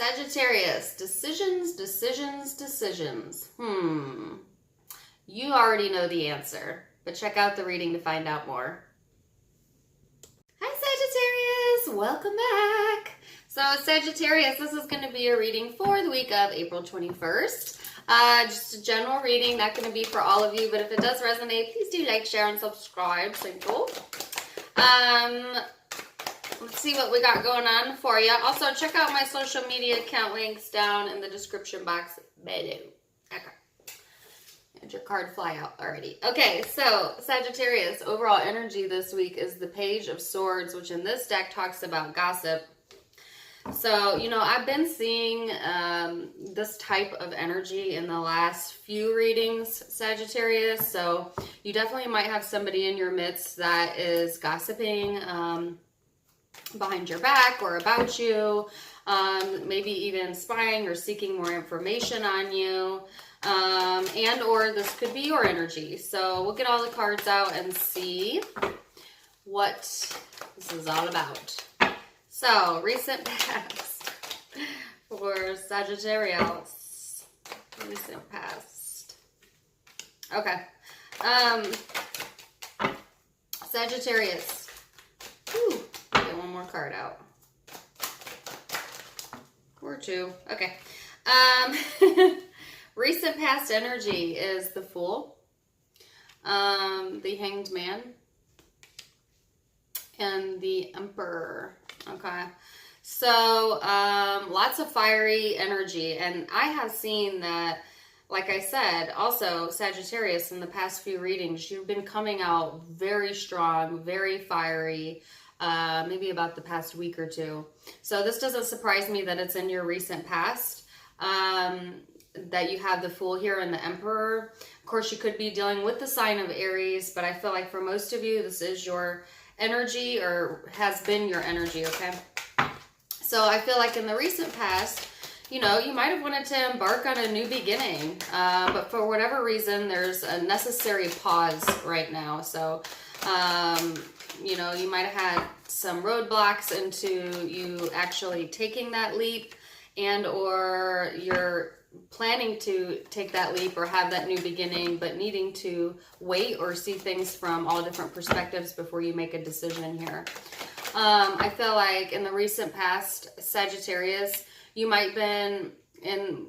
Sagittarius, decisions, decisions, decisions. You already know the answer, but check out the reading to find out more. Hi Sagittarius, welcome back. So Sagittarius, this is going to be a reading for the week of April 21st. Just a general reading, not going to be for all of you, but if it does resonate, please do like, share, and subscribe. Thank you. Let's see what we got going on for you. Also, check out my social media account links down in the description box below. Okay. And your card fly out already. Okay, so Sagittarius, overall energy this week is the Page of Swords, which in this deck talks about gossip. So, you know, I've been seeing this type of energy in the last few readings, Sagittarius. So you definitely might have somebody in your midst that is gossiping behind your back or about you, maybe even spying or seeking more information on you, and or this could be your energy. So we'll get all the cards out and see what this is all about. So, recent past for Sagittarius. Recent past. Okay. Sagittarius. Ooh, get one more card out. Or two. Okay. Recent past energy is the Fool, the Hanged Man, and the Emperor. Okay, so lots of fiery energy, and I have seen that, like I said, also Sagittarius, in the past few readings, you've been coming out very strong, very fiery, maybe about the past week or two. So this doesn't surprise me that it's in your recent past, that you have the Fool here and the Emperor. Of course, you could be dealing with the sign of Aries, but I feel like for most of you, this is your energy or has been your energy, okay? So I feel like in the recent past, you know, you might have wanted to embark on a new beginning, but for whatever reason, there's a necessary pause right now. So, you know, you might have had some roadblocks into you actually taking that leap, and or you're planning to take that leap or have that new beginning, but needing to wait or see things from all different perspectives before you make a decision here. I feel like in the recent past, Sagittarius, you might have been in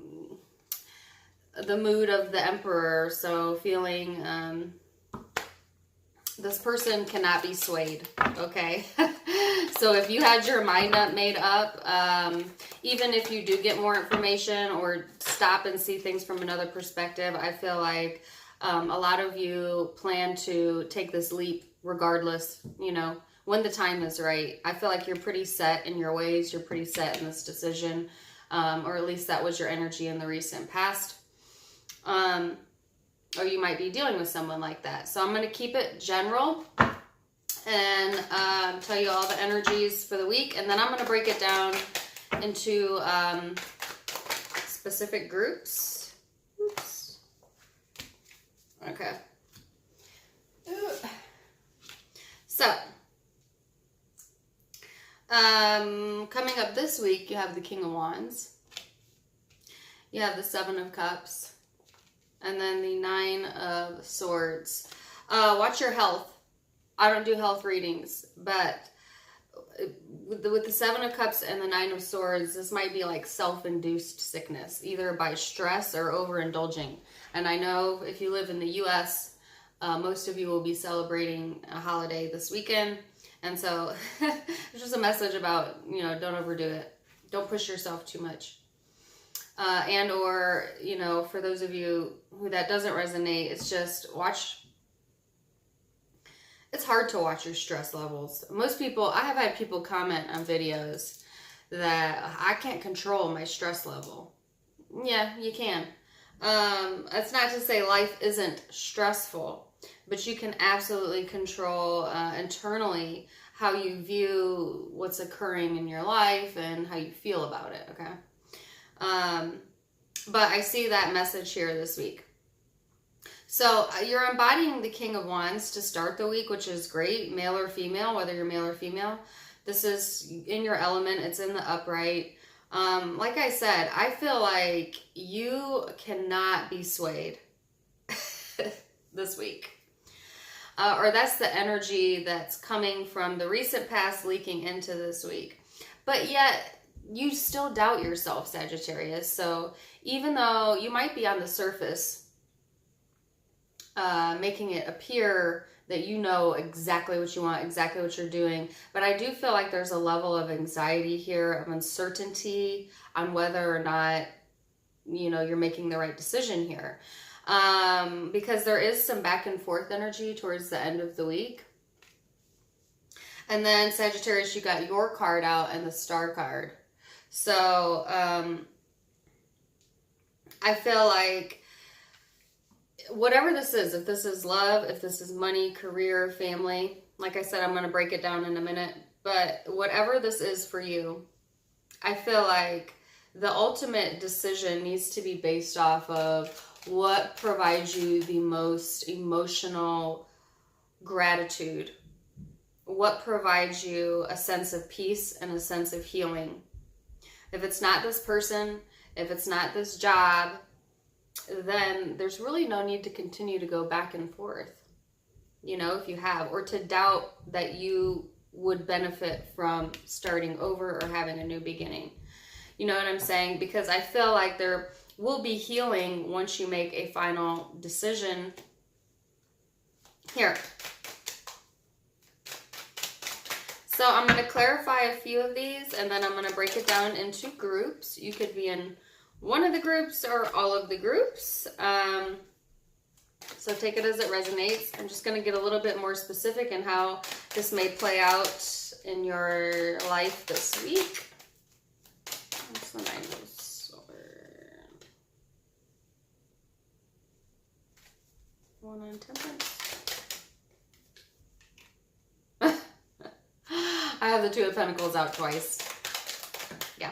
the mood of the Emperor, so feeling this person cannot be swayed, okay? So if you had your mind made up, even if you do get more information or stop and see things from another perspective, I feel like a lot of you plan to take this leap regardless, you know, when the time is right. I feel like you're pretty set in your ways. You're pretty set in this decision, or at least that was your energy in the recent past. Or you might be dealing with someone like that. So I'm going to keep it general and tell you all the energies for the week. And then I'm going to break it down into specific groups. Oops. Okay. So, coming up this week, you have the King of Wands. You have the Seven of Cups. And then the Nine of Swords. Watch your health. I don't do health readings, but with the Seven of Cups and the Nine of Swords, this might be like self-induced sickness, either by stress or overindulging. And I know if you live in the U.S., most of you will be celebrating a holiday this weekend. And so it's just a message about, you know, don't overdo it. Don't push yourself too much. And or, you know, for those of you who that doesn't resonate, it's just watch. It's hard to watch your stress levels. Most people, I have had people comment on videos that I can't control my stress level. Yeah, you can. It's not to say life isn't stressful, but you can absolutely control internally how you view what's occurring in your life and how you feel about it, okay? But I see that message here this week. So you're embodying the King of Wands to start the week, which is great, male or female, whether you're male or female. This is in your element. It's in the upright. Like I said, I feel like you cannot be swayed this week. Or that's the energy that's coming from the recent past leaking into this week. But yet, you still doubt yourself, Sagittarius. So even though you might be on the surface, making it appear that you know exactly what you want, exactly what you're doing, but I do feel like there's a level of anxiety here, of uncertainty on whether or not, you're making the right decision here. Because there is some back and forth energy towards the end of the week. And then Sagittarius, you got your card out and the Star card. So I feel like whatever this is, if this is love, if this is money, career, family, like I said, I'm going to break it down in a minute. But whatever this is for you, I feel like the ultimate decision needs to be based off of what provides you the most emotional gratitude. What provides you a sense of peace and a sense of healing. If it's not this person, if it's not this job, then there's really no need to continue to go back and forth, if you have, or to doubt that you would benefit from starting over or having a new beginning. You know what I'm saying? Because I feel like there will be healing once you make a final decision. Here. So I'm going to clarify a few of these, and then I'm going to break it down into groups. You could be in one of the groups or all of the groups. So take it as it resonates. I'm just going to get a little bit more specific in how this may play out in your life this week. What's the Nine of Swords? One on Temperance. I have the Two of Pentacles out twice. Yeah.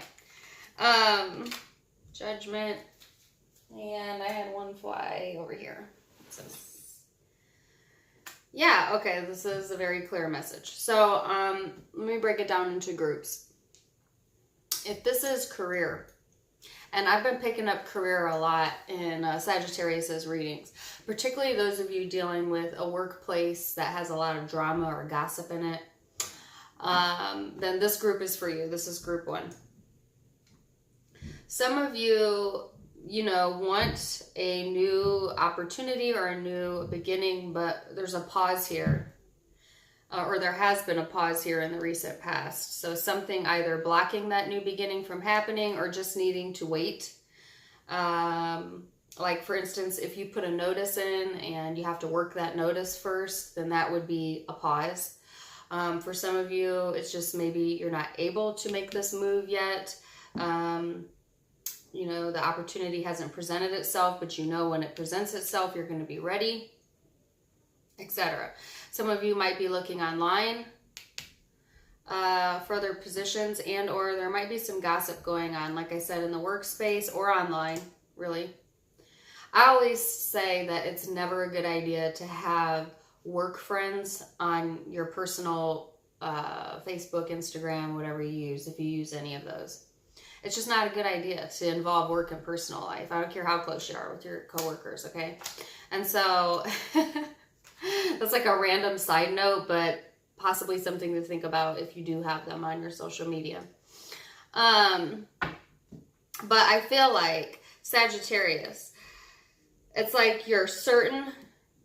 Judgment. And I had one fly over here. So, yeah, okay, this is a very clear message. So, let me break it down into groups. If this is career, and I've been picking up career a lot in Sagittarius's readings, particularly those of you dealing with a workplace that has a lot of drama or gossip in it, then this group is for you. This is group 1. Some of you, want a new opportunity or a new beginning, but there's a pause here. Or there has been a pause here in the recent past. So something either blocking that new beginning from happening or just needing to wait. Like for instance, if you put a notice in and you have to work that notice first, then that would be a pause. For some of you, it's just maybe you're not able to make this move yet. The opportunity hasn't presented itself, but when it presents itself, you're going to be ready, etc. Some of you might be looking online for other positions, and or there might be some gossip going on, like I said, in the workspace or online, really. I always say that it's never a good idea to have work friends on your personal Facebook, Instagram, whatever you use, if you use any of those. It's just not a good idea to involve work and personal life. I don't care how close you are with your coworkers, okay? And so that's like a random side note, but possibly something to think about if you do have them on your social media. But I feel like Sagittarius, it's like you're certain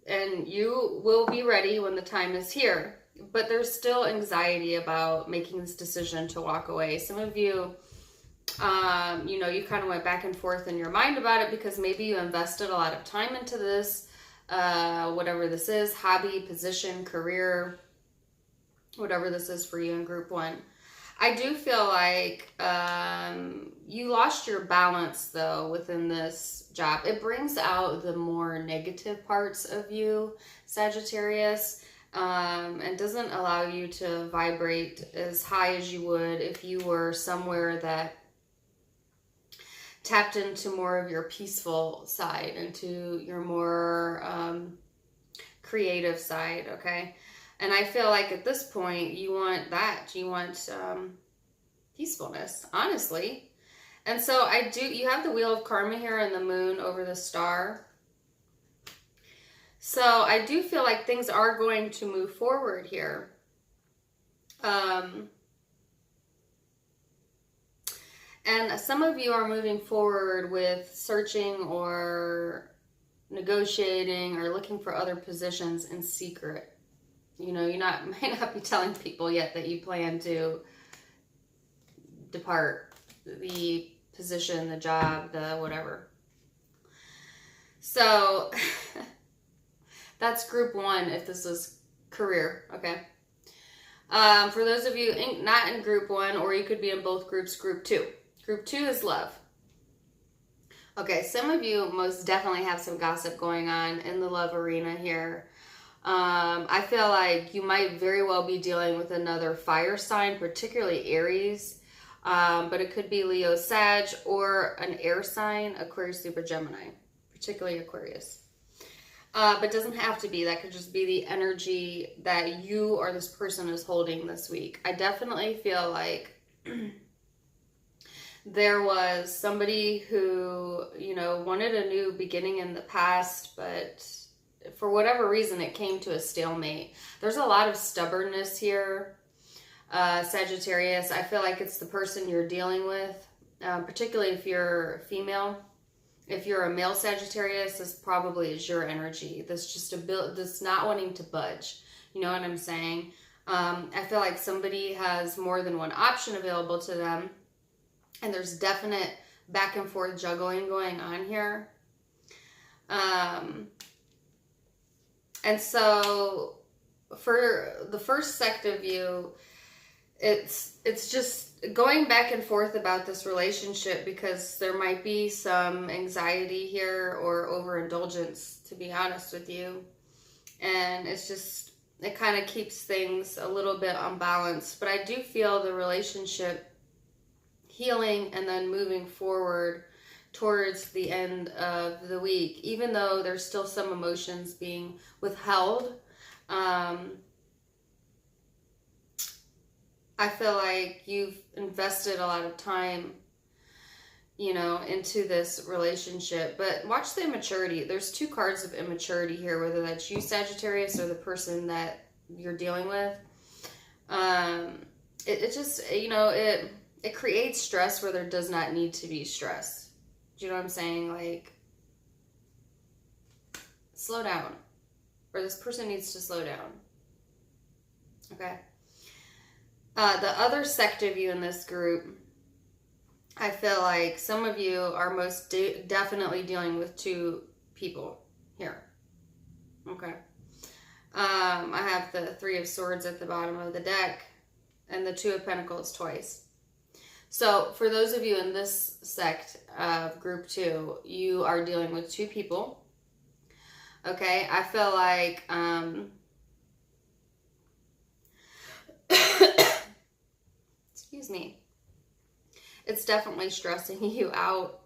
and you will be ready when the time is here, but there's still anxiety about making this decision to walk away. Some of you, you kind of went back and forth in your mind about it because maybe you invested a lot of time into this, whatever this is, hobby, position, career, whatever this is for you in group 1. I do feel like you lost your balance, though, within this job. It brings out the more negative parts of you, Sagittarius, and doesn't allow you to vibrate as high as you would if you were somewhere that tapped into more of your peaceful side, into your more creative side, okay? And I feel like at this point, you want that. You want peacefulness, honestly. And so you have the Wheel of Karma here and the moon over the star. So I do feel like things are going to move forward here. And some of you are moving forward with searching or negotiating or looking for other positions in secret. You know, might not be telling people yet that you plan to depart the position, the job, the whatever. So that's group 1 if this is career, okay? For those of you not in group 1, or you could be in both groups, group 2. Group 2 is love. Okay, some of you most definitely have some gossip going on in the love arena here. I feel like you might very well be dealing with another fire sign, particularly Aries, but it could be Leo, Sag, or an air sign, Aquarius, Libra, Gemini, particularly Aquarius. But it doesn't have to be. That could just be the energy that you or this person is holding this week. I definitely feel like there was somebody who, you know, wanted a new beginning in the past, but for whatever reason, it came to a stalemate. There's a lot of stubbornness here, Sagittarius. I feel like it's the person you're dealing with, particularly if you're female. If you're a male Sagittarius, this probably is your energy. This not wanting to budge. You know what I'm saying? I feel like somebody has more than one option available to them, and there's definite back and forth juggling going on here. And so for the first sect of you, it's just going back and forth about this relationship, because there might be some anxiety here or overindulgence, to be honest with you. And it kind of keeps things a little bit unbalanced. But I do feel the relationship healing and then moving forward towards the end of the week, even though there's still some emotions being withheld. I feel like you've invested a lot of time, you know, into this relationship, but watch the immaturity. There's 2 cards of immaturity here, whether that's you, Sagittarius, or the person that you're dealing with. It just, you know, it creates stress where there does not need to be stress. Do you know what I'm saying? Like, slow down. Or this person needs to slow down. Okay? The other sect of you in this group, I feel like some of you are most definitely dealing with 2 people here. Okay? I have the 3 of Swords at the bottom of the deck and the 2 of Pentacles twice. So for those of you in this sect of group 2, you are dealing with 2 people. Okay, I feel like excuse me, it's definitely stressing you out,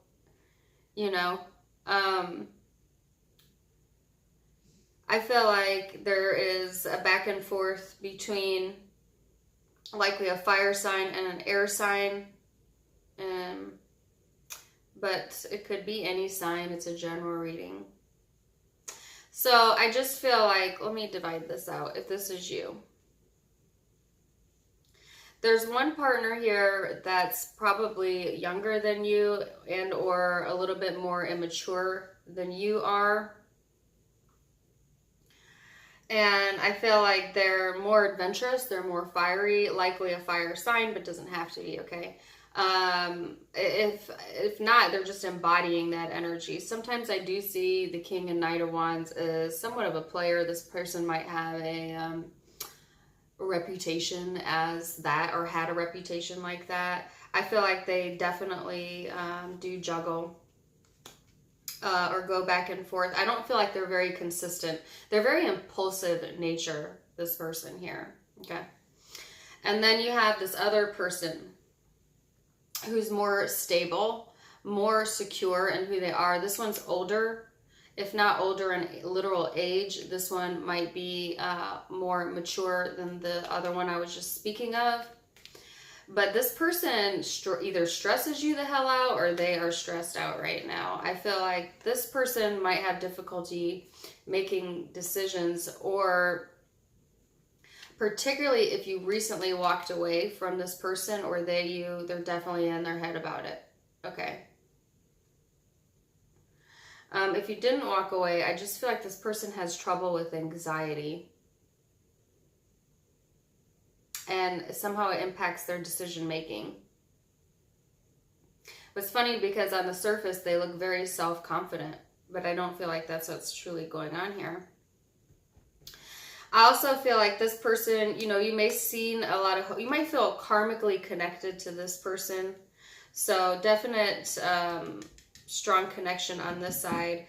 you know. I feel like there is a back and forth between likely a fire sign and an air sign. But it could be any sign. It's a general reading. So I just feel like, let me divide this out. If this is you, there's one partner here that's probably younger than you and or a little bit more immature than you are. And I feel like they're more adventurous, they're more fiery, likely a fire sign, but doesn't have to be, okay? If not, they're just embodying that energy. Sometimes I do see the King and Knight of Wands as somewhat of a player. This person might have a reputation as that, or had a reputation like that. I feel like they definitely do juggle or go back and forth. I don't feel like they're very consistent. They're very impulsive in nature, this person here, okay? And then you have this other person who's more stable, more secure in who they are. This one's older, if not older in literal age. This one might be more mature than the other one I was just speaking of. But this person either stresses you the hell out or they are stressed out right now. I feel like this person might have difficulty making decisions, or particularly if you recently walked away from this person, or they're definitely in their head about it. Okay. If you didn't walk away, I just feel like this person has trouble with anxiety. And somehow it impacts their decision making. It's funny because on the surface they look very self-confident, but I don't feel like that's what's truly going on here. I also feel like this person, you may you might feel karmically connected to this person. So definite strong connection on this side.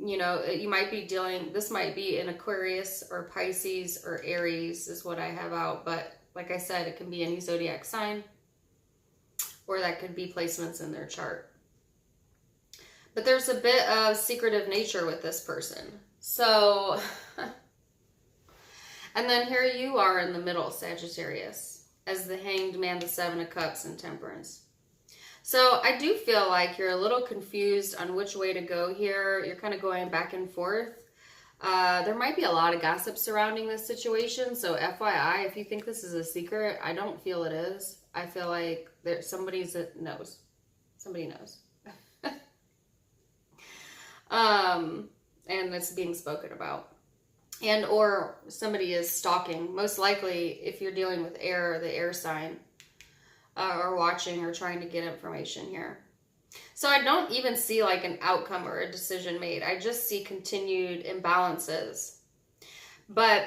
You might be this might be an Aquarius or Pisces or Aries is what I have out. But like I said, it can be any zodiac sign, or that could be placements in their chart. But there's a bit of secretive nature with this person. So, and then here you are in the middle, Sagittarius, as the Hanged Man, the Seven of Cups, and Temperance. So I do feel like you're a little confused on which way to go here. You're kind of going back and forth. There might be a lot of gossip surrounding this situation. So FYI, if you think this is a secret, I don't feel it is. I feel like there's somebody knows. Somebody knows. And it's being spoken about. And or somebody is stalking. Most likely, if you're dealing with air, the air sign. Or watching or trying to get information here. So I don't even see like an outcome or a decision made. I just see continued imbalances. But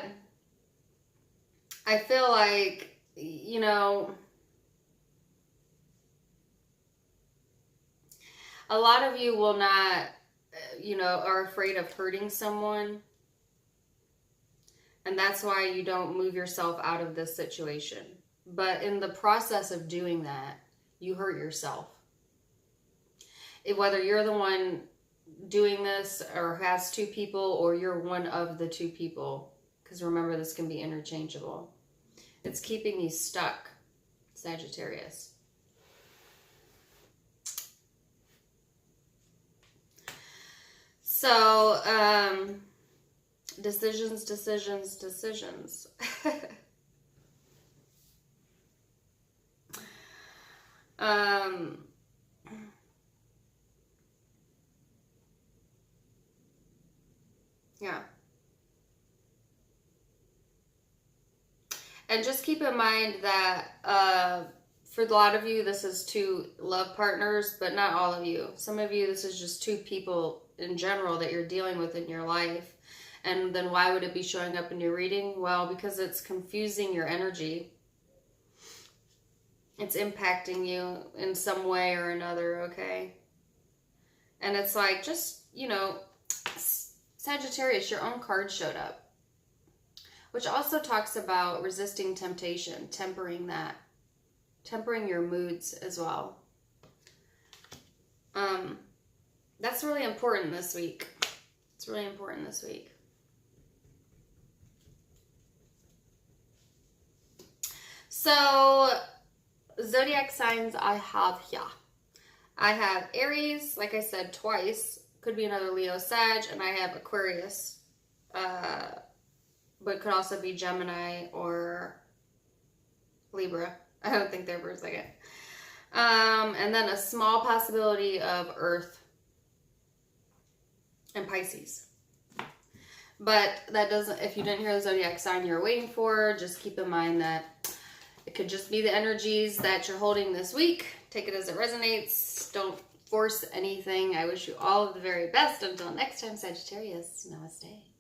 I feel like, a lot of you will not, are afraid of hurting someone. And that's why you don't move yourself out of this situation. But in the process of doing that, you hurt yourself. Whether you're the one doing this or has two people, or you're one of the two people. Because remember, this can be interchangeable. It's keeping you stuck, Sagittarius. So, decisions. Yeah. And just keep in mind that for a lot of you, this is two love partners, but not all of you. Some of you, this is just two people in general that you're dealing with in your life. And then why would it be showing up in your reading? Well, because it's confusing your energy. It's impacting you in some way or another, okay? And it's like, just, Sagittarius, your own card showed up. Which also talks about resisting temptation, tempering that. Tempering your moods as well. That's really important this week. It's really important this week. So, zodiac signs I have here. I have Aries, like I said, twice. Could be another Leo, Sag, and I have Aquarius. But could also be Gemini or Libra. I don't think there for a second. And then a small possibility of Earth and Pisces. But that doesn't, if you didn't hear the zodiac sign you're waiting for, just keep in mind that it could just be the energies that you're holding this week. Take it as it resonates. Don't force anything. I wish you all of the very best. Until next time, Sagittarius. Namaste.